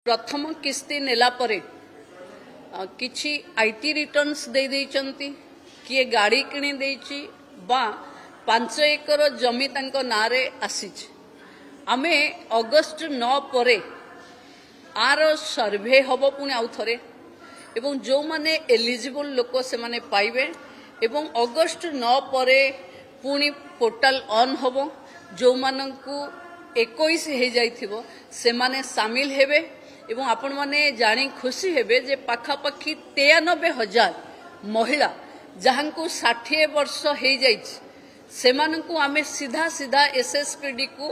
प्रथम किस्ती नेला परे किछि आईटी रिटर्न्स दे देइचंती किए गाड़ी किणी देइची बा 5 एकर जमी तांको नारे आसीच आमे अगस्त 9 परे आर सर्वे हबो पुणी आउ थरे एवं जो माने एलिजिबल लोक से माने पाइबे एवं अगस्त 9 परे पुणी पोर्टल ऑन हबो जो मानंकु 21 हे जाइथिबो से माने शामिल हेबे एवं आपण माने जानी खुशी हेबे जे पाखापाखी 93,000 महिला जहां को 60 वर्ष हे जाइछ से मानंकु आमे सीधा सीधा एसएसपीडी को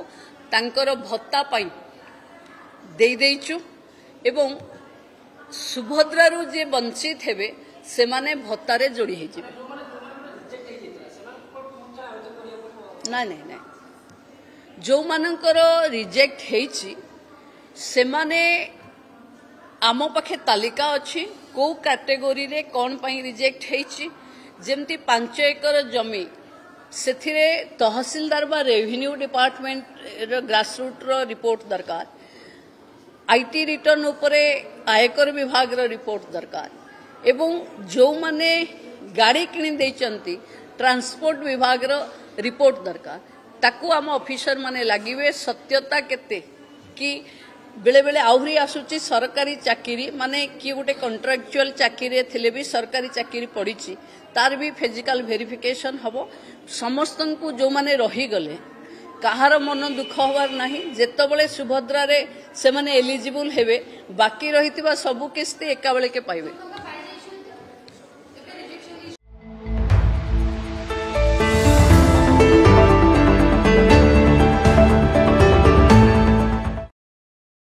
तांकर भत्ता पाई दे देइछु एवं सुभद्रा रु जे वंचित हेबे से माने भत्ता रे जोड़ी हे जिवे ना नहीं नहीं जो मानकर रिजेक्ट हेछि से माने आमो पाखे तालिका अच्छी को कैटेगोरी रे कौन पाई रिजेक्ट हेछि जेमती 5 एकर जमी सेथिरे तहसीलदार बा रेवेन्यू डिपार्टमेंट रो ग्रासरूट रो रिपोर्ट दरकार आईटी रिटर्न उपरे आयकर विभाग रो रिपोर्ट दरकार एवं जो माने गाड़ी किणी देइचंती ट्रांसपोर्ट विभाग रो रिपोर्ट दरकार ताकू आम ऑफिसर माने लागिवे सत्यता केते कि बेले बेले आहुरी आसुची सरकारी चाकरी माने कि गोटे कॉन्ट्रैक्चुअल चाकरी थिले भी सरकारी चाकरी पड़ीची तार भी फिजिकल वेरिफिकेशन हबो समस्त को जो माने रही गले कहार मन दुख हबार नाही जेतबेले सुभद्रा रे से माने एलिजिबल हेबे बाकी रहितबा सबु किस्ती एका बेले के पाइबे।